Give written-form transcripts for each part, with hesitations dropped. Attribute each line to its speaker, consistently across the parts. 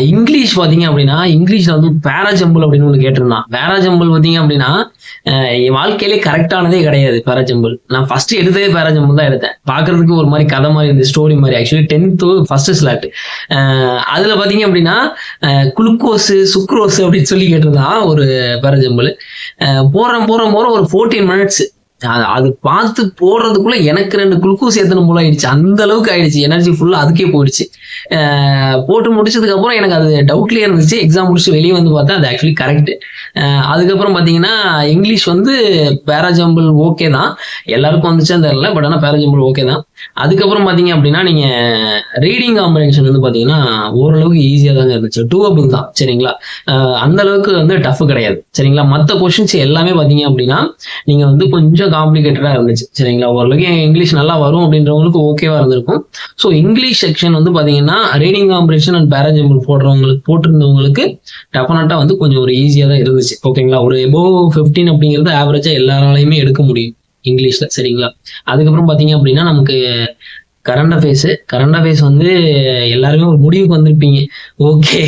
Speaker 1: English பார்த்தீங்க அப்படின்னா, இங்கிலீஷ்ல வந்து பேராஜம்பிள் அப்படின்னு ஒண்ணு கேட்டிருந்தான். பேராஜம்பிள் பார்த்தீங்க அப்படின்னா, என் வாழ்க்கையிலே கரெக்ட்டானதே கிடையாது பேராஜம்பிள். நான் ஃபர்ஸ்ட் எடுத்ததே பேராஜம்பிள் தான் எடுத்தேன். பார்க்கறதுக்கு ஒரு மாரி கதை மாரி இருந்துச்சு, ஸ்டோரி மாரி. Actually 10th first slot. அதுல பார்த்தீங்க அப்படின்னா, குளுக்கோஸ், சுக்ரோஸ் அப்படின்னு சொல்லி கேட்டிருந்தான் ஒரு பேராஜம்பிள். போறேன் ஒரு 14 மினிட்ஸ். அது பார்த்து போடுறதுக்குள்ள எனக்கு 2 குளுக்கோஸ் ஏத்தணும் போல ஆயிடுச்சு. அந்த அளவுக்கு ஆயிடுச்சு. எனர்ஜி ஃபுல்லா அதுக்கே போயிடுச்சு. போட்டு முடிச்சதுக்கு அப்புறம் எனக்கு அது டவுட்லயே இருந்துச்சு. எக்ஸாம் முடிச்சு வெளியே வந்து பார்த்தா அது ஆக்சுவலி கரெக்ட். அதுக்கப்புறம் பாத்தீங்கன்னா இங்கிலீஷ் வந்து பேராஜம்பிள் ஓகே தான். எல்லாருக்கும் வந்துச்சுன்னு தெரியல, பட் ஆனா பேராஜம்பிள் ஓகே தான். அதுக்கப்புறம் பாத்தீங்க அப்படின்னா நீங்க ரீடிங் காம்பினேஷன் வந்து பாத்தீங்கன்னா ஓரளவுக்கு ஈஸியா தாங்க இருந்துச்சு. டூவபிள் தான். சரிங்களா? அந்த அளவுக்கு வந்து டஃப் கிடையாது. சரிங்களா? மற்ற கொஸ்டின்ஸ் எல்லாமே பாத்தீங்க அப்படின்னா நீங்க வந்து கொஞ்சம் காம்ப்ளிகேட்டடா இருந்துச்சு. சரிங்களா? ஓரளவுக்கு இங்கிலீஷ் நல்லா வரும் அப்படின்றவங்களுக்கு ஓகேவா இருந்திருக்கும். ஸோ இங்கிலீஷ் செக்ஷன் வந்து பாத்தீங்கன்னா ரீடிங் காம்பினேஷன் அண்ட் பேராஜம்பிள் போட்டிருந்தவங்களுக்கு டெஃபினட்டா வந்து கொஞ்சம் ஒரு ஈஸியா தான் இருந்துச்சு. ஓகேங்களா? ஒரு எபோவ் 15 அப்படிங்கிறது ஆவரேஜா எல்லாராலையுமே எடுக்க முடியும் இங்கிலீஷ்ல. சரிங்களா? அதுக்கப்புறம் பாத்தீங்க அப்படின்னா நமக்கு கரண்ட் அஃபேர்ஸ் வந்து எல்லாருமே ஒரு முடிவுக்கு வந்திருப்பீங்க. ஓகே,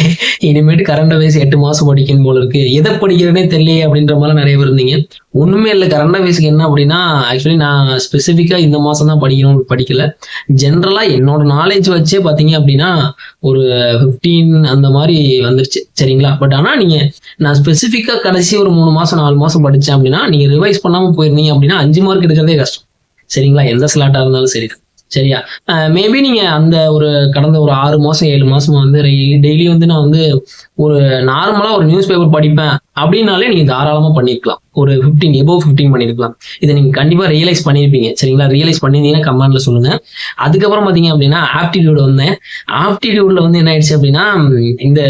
Speaker 1: இனிமேட்டு கரண்ட் அஃபேர்ஸ் 8 மாசம் படிக்கணும் போல இருக்கு, எதை படிக்கிறேனே தெரியலையே அப்படின்ற மாதிரி நிறைய பேர் இருந்தீங்க. ஒண்ணுமே இல்லை. கரண்ட் அஃபேர்ஸ்க்கு என்ன அப்படின்னா ஆக்சுவலி நான் ஸ்பெசிஃபிக்கா இந்த மாசம் தான் படிக்கல. ஜென்ரலா என்னோட நாலேஜ் வச்சே பாத்தீங்க அப்படின்னா ஒரு 15 அந்த மாதிரி வந்துருச்சு. சரிங்களா? பட் ஆனா நான் ஸ்பெசிஃபிக்கா கடைசி ஒரு 3 மாசம் 4 மாசம் படிச்சேன் அப்படின்னா நீங்க ரிவைஸ் பண்ணாம போயிருந்தீங்க அப்படின்னா 5 மார்க் எடுக்கிறதே கஷ்டம். சரிங்களா? எந்த ஸ்லாட்டா இருந்தாலும் சரி. சரியா? மேபி நீங்க அந்த ஒரு கடந்த ஒரு 6 மாசம் 7 மாசம் வந்து டெய்லி வந்து நான் வந்து ஒரு நார்மலா ஒரு நியூஸ் பேப்பர் படிப்பேன் அப்படின்னாலே நீங்க தாராளமா பண்ணிருக்கலாம். ஒரு 15 எபோவ் 15 பண்ணிருக்கலாம். இதை நீங்க கண்டிப்பா ரியலைஸ் பண்ணிருப்பீங்க. சரிங்களா? ரியலைஸ் பண்ணிருந்தீங்கன்னா கமெண்ட்ல சொல்லுங்க. அதுக்கப்புறம் பாத்தீங்க அப்படின்னா ஆப்டிடியூட் வந்தேன். ஆப்டிடியூட்ல வந்து என்ன ஆயிடுச்சு அப்படின்னா இந்த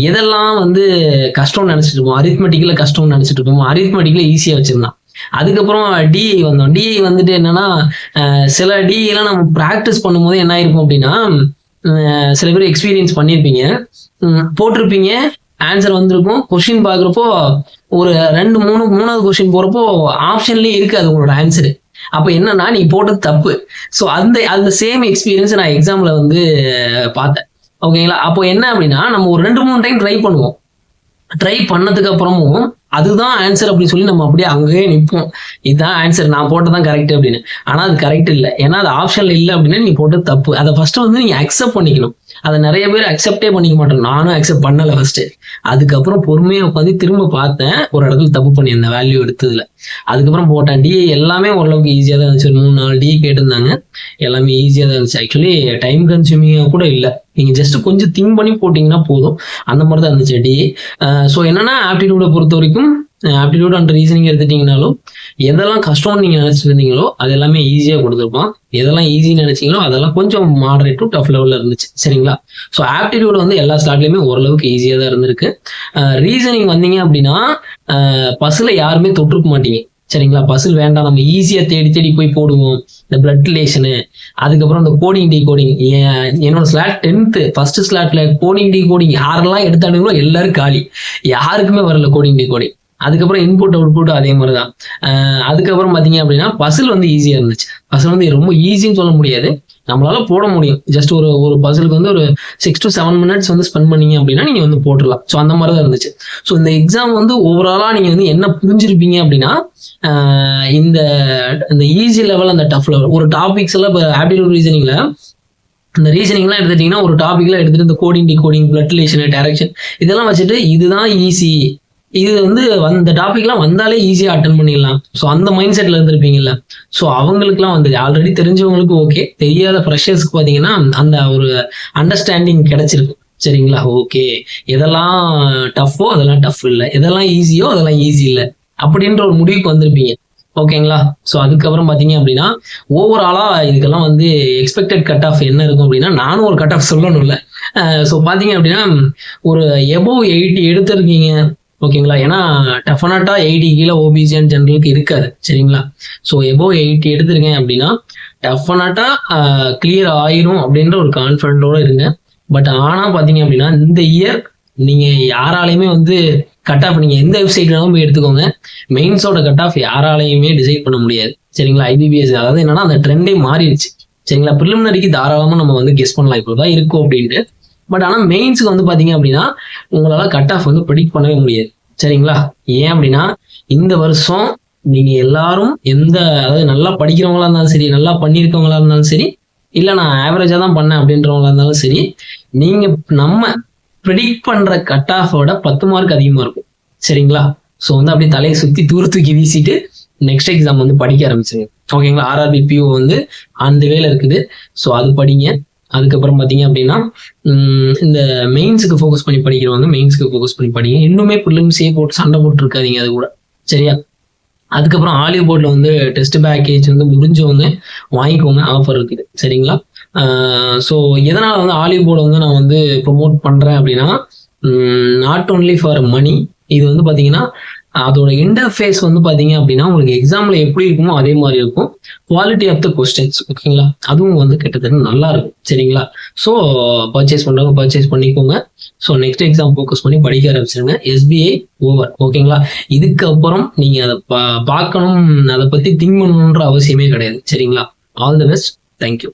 Speaker 1: எதெல்லாம் வந்து கஷ்டம்னு நினைச்சிட்டு இருப்போம், அரித்மெட்டிக்ல கஷ்டம்னு நினைச்சிட்டு இருப்போம், அரித்மெட்டிக்ல ஈஸியா வச்சிருந்தான். அதுக்கப்புறம் டிஐ வந்தோம். டிஐ வந்துட்டு என்னன்னா சில டிஐ எல்லாம் நம்ம ப்ராக்டிஸ் பண்ணும்போது என்ன ஆயிருக்கும் அப்படின்னா சில பேர் எக்ஸ்பீரியன்ஸ் பண்ணியிருப்பீங்க, போட்டிருப்பீங்க, ஆன்சர் வந்திருக்கும். கொஸ்டின் பாக்குறப்போ ஒரு 2-3 கொஸ்டின் போறப்போ ஆப்ஷன்லயே இருக்காது உங்களோட ஆன்சரு. அப்ப என்னன்னா நீ போட்டது தப்பு. ஸோ அந்த சேம் எக்ஸ்பீரியன்ஸ் நான் எக்ஸாம்ல வந்து பார்த்தேன். ஓகேங்களா? அப்போ என்ன அப்படின்னா நம்ம ஒரு 2-3 டைம் ட்ரை பண்ணுவோம். ட்ரை பண்ணதுக்கு அப்புறமும் அதுதான் ஆன்சர் அப்படின்னு சொல்லி நம்ம அப்படியே அங்கேயே நிற்போம். இதுதான் ஆன்சர், நான் போட்டதான் கரெக்ட் அப்படின்னு. ஆனா அது கரெக்ட் இல்லை. ஏன்னா அது ஆப்ஷன்ல இல்லை அப்படின்னா நீ போட்டது தப்பு. அதை ஃபர்ஸ்ட் வந்து நீங்க அக்செப்ட் பண்ணிக்கணும். அதை நிறைய பேர் அக்செப்டே பண்ணிக்க மாட்டோம். நானும் அக்செப்ட் பண்ணல ஃபர்ஸ்ட். அதுக்கப்புறம் பொறுமையா உட்காந்து திரும்ப பார்த்தேன், ஒரு இடத்துல தப்பு பண்ணியிருந்தேன் வேல்யூ எடுத்ததுல. அதுக்கப்புறம் போட்டேன். டிஏ எல்லாமே ஓரளவுக்கு ஈஸியா தான் இருந்துச்சு. 3-4 டிஏ கேட்டிருந்தாங்க, எல்லாமே ஈஸியா தான் இருந்துச்சு. ஆக்சுவலி டைம் கன்சூமிங்கா கூட இல்லை. நீங்க ஜஸ்ட் கொஞ்சம் திங்க் பண்ணி போட்டீங்கன்னா போதும். அந்த மாதிரி தான் இருந்துச்சு டிஏ. ஸோ என்னன்னா ஆப்டிடியூட பொறுத்த வரைக்கும் ஆப்டிடியூட் அண்ட் ரீசனிங் எடுத்துட்டீங்கனாலும் எதெல்லாம் கஷ்டம்னு நீங்க நினைச்சிட்டு இருந்தீங்களோ அது எல்லாமே ஈஸியா கொடுத்துருப்பான். எதெல்லாம் ஈஸின்னு நினைச்சீங்களோ அதெல்லாம் கொஞ்சம் மாடரேட் டு டஃப் லெவல்ல இருந்துச்சு. சரிங்களா? ஸோ ஆப்டிடியூட் வந்து எல்லா ஸ்லாட்லயுமே ஓரளவுக்கு ஈஸியா தான் இருந்திருக்கு. ரீசனிங் வந்தீங்க அப்படின்னா பஸ்ல யாருமே தொற்றுக்க மாட்டீங்க. சரிங்களா? பசில் வேண்டாம், நம்ம ஈஸியா தேடி போய் போடுவோம். இந்த பிளட் ரிலேஷனு, அதுக்கப்புறம் இந்த கோடிங் டிகோடிங். என்னோட ஸ்லாட் 10th ஃபர்ஸ்ட் ஸ்லாட்ல கோடிங் டிகோடிங் யாரெல்லாம் எடுத்தானுங்களோ எல்லாரும் காலி, யாருக்குமே வரல கோடிங் டிகோடிங். அதுக்கப்புறம் இன்புட் அவுட்புட் அதே மாதிரிதான். அதுக்கப்புறம் பாத்தீங்க அப்படின்னா பசில் வந்து ஈஸியா இருந்துச்சு. பசில் வந்து ரொம்ப ஈஸின்னு சொல்ல முடியாது, நம்மளால போட முடியும். ஜஸ்ட் ஒரு பசிலுக்கு வந்து ஒரு 6 to 7 minutes வந்து ஸ்பெண்ட் பண்ணீங்க அப்படின்னா நீங்க வந்து போட்டுடலாம். ஸோ அந்த மாதிரி தான் இருந்துச்சு. ஸோ இந்த எக்ஸாம் வந்து ஓவராலா நீங்க வந்து என்ன புரிஞ்சிருப்பீங்க அப்படின்னா இந்த ஈஸி லெவல் அந்த டஃப் லெவல் ஒரு டாபிக்ஸ் எல்லாம் இப்போ ஆப்டிடியூட் ரீசனிங்ல இந்த ரீசனிங்லாம் எடுத்துட்டீங்கன்னா ஒரு டாபிக்லாம் எடுத்துட்டு இந்த coding decoding blood relation direction இதெல்லாம் வச்சுட்டு இதுதான் ஈஸி, இது வந்து இந்த டாபிக்லாம் வந்தாலே ஈஸியா அட்டன் பண்ணிடலாம். ஸோ அந்த மைண்ட் செட்ல இருந்திருப்பீங்கல்ல. ஸோ அவங்களுக்குலாம் வந்து ஆல்ரெடி தெரிஞ்சவங்களுக்கு ஓகே, தெரியாத ஃப்ரெஷர்ஸ்க்கு பார்த்தீங்கன்னா அந்த ஒரு அண்டர்ஸ்டாண்டிங் கிடைச்சிருக்கு. சரிங்களா? ஓகே, எதெல்லாம் டஃப்போ அதெல்லாம் டஃப் இல்லை, எதெல்லாம் ஈஸியோ அதெல்லாம் ஈஸி இல்லை அப்படின்ற ஒரு முடிவுக்கு வந்திருப்பீங்க. ஓகேங்களா? ஸோ அதுக்கப்புறம் பார்த்தீங்க அப்படின்னா ஓவராலா இதுக்கெல்லாம் வந்து எக்ஸ்பெக்டட் கட் ஆஃப் என்ன இருக்கும் அப்படின்னா நானும் ஒரு கட் ஆஃப் சொல்லணும்ல. ஸோ பார்த்தீங்க அப்படின்னா ஒரு எபோவ் 80 எடுத்திருக்கீங்க. ஓகேங்களா? ஏன்னா டெஃபினட்டா 80 கீழே ஓபிசி அண்ட் ஜெனரலுக்கு இருக்காது. சரிங்களா? ஸோ எபோவ் 80 எடுத்திருக்கேன் அப்படின்னா டெஃபினட்டா கிளியர் ஆயிரும் அப்படின்ற ஒரு கான்ஃபிடென்ட்டோட இருங்க. பட் ஆனா பாத்தீங்க அப்படின்னா இந்த இயர் நீங்க யாராலையுமே வந்து கட் ஆஃப் நீங்க எந்த வெப்சைட்னாலும் போய் எடுத்துக்கோங்க, மெயின்ஸோட கட் ஆஃப் யாராலையுமே டிசைட் பண்ண முடியாது. சரிங்களா? ஐபிபிஎஸ் அதாவது என்னன்னா அந்த ட்ரெண்டே மாறிடுச்சு. சரிங்களா? ப்ரிலிமினரிக்கு தாராளமா நம்ம வந்து கெஸ் பண்ணலாம் இப்போதான் இருக்கும் அப்படின்ட்டு. பட் ஆனால் மெயின்ஸுக்கு வந்து பார்த்தீங்க அப்படின்னா உங்களால் கட் ஆஃப் வந்து ப்ரெடிக்ட் பண்ணவே முடியாது. சரிங்களா? ஏன் அப்படின்னா இந்த வருஷம் நீங்க எல்லாரும் அதாவது நல்லா படிக்கிறவங்களா இருந்தாலும் சரி, நல்லா பண்ணியிருக்கவங்களா இருந்தாலும் சரி, இல்லை நான் ஆவரேஜா தான் பண்ணேன் அப்படின்றவங்களா இருந்தாலும் சரி, நீங்க நம்ம ப்ரெடிக்ட் பண்ற கட் ஆஃபோட 10 மார்க் அதிகமா இருக்கும். சரிங்களா? ஸோ வந்து அப்படியே தலையை சுத்தி தூக்கி வீசிட்டு நெக்ஸ்ட் எக்ஸாம் வந்து படிக்க ஆரம்பிச்சிருங்க. ஓகேங்களா? ஆர்ஆர்பி பியூ வந்து அந்த வேலை இருக்குது. ஸோ அது படிங்க. அதுக்கப்புறம் பார்த்தீங்க அப்படின்னா இந்த மெயின்ஸுக்கு ஃபோக்கஸ் பண்ணி படிக்கிறவங்க மெயின்ஸுக்கு ஃபோக்கஸ் பண்ணி படிங்க. இன்னுமே ப்ரிலிம்ஸே போட்டு சண்டை போட்டு இருக்காதீங்க அது கூட. சரியா? அதுக்கப்புறம் ஆலிவ் போர்டில் வந்து டெஸ்ட் பேக்கேஜ் வந்து முடிஞ்சவங்க வாங்கிக்கோங்க, ஆஃபர் இருக்குது. சரிங்களா? ஸோ எதனால் வந்து ஆலிவ் போர்டை வந்து நான் வந்து ப்ரொமோட் பண்ணுறேன் அப்படின்னா, நாட் ஓன்லி ஃபார் மணி, இது வந்து பார்த்தீங்கன்னா அதோட இன்டர்ஃபேஸ் வந்து பார்த்தீங்க அப்படின்னா உங்களுக்கு எக்ஸாமில் எப்படி இருக்குமோ அதே மாதிரி இருக்கும். குவாலிட்டி ஆஃப் த கொஸ்டின்ஸ், ஓகேங்களா, அதுவும் வந்து கிட்டத்தட்ட நல்லா இருக்கும். சரிங்களா? ஸோ பர்ச்சேஸ் பண்ணுறவங்க பர்ச்சேஸ் பண்ணிக்கோங்க. ஸோ நெக்ஸ்ட் எக்ஸாம் ஃபோக்கஸ் பண்ணி படிக்க ஆரம்பிச்சிருங்க. SBI over. ஓகேங்களா? இதுக்கப்புறம் நீங்கள் அதை பார்க்கணும், அதை பற்றி திங்க் பண்ணணுன்ற அவசியமே கிடையாது. சரிங்களா? All the best. தேங்க்யூ.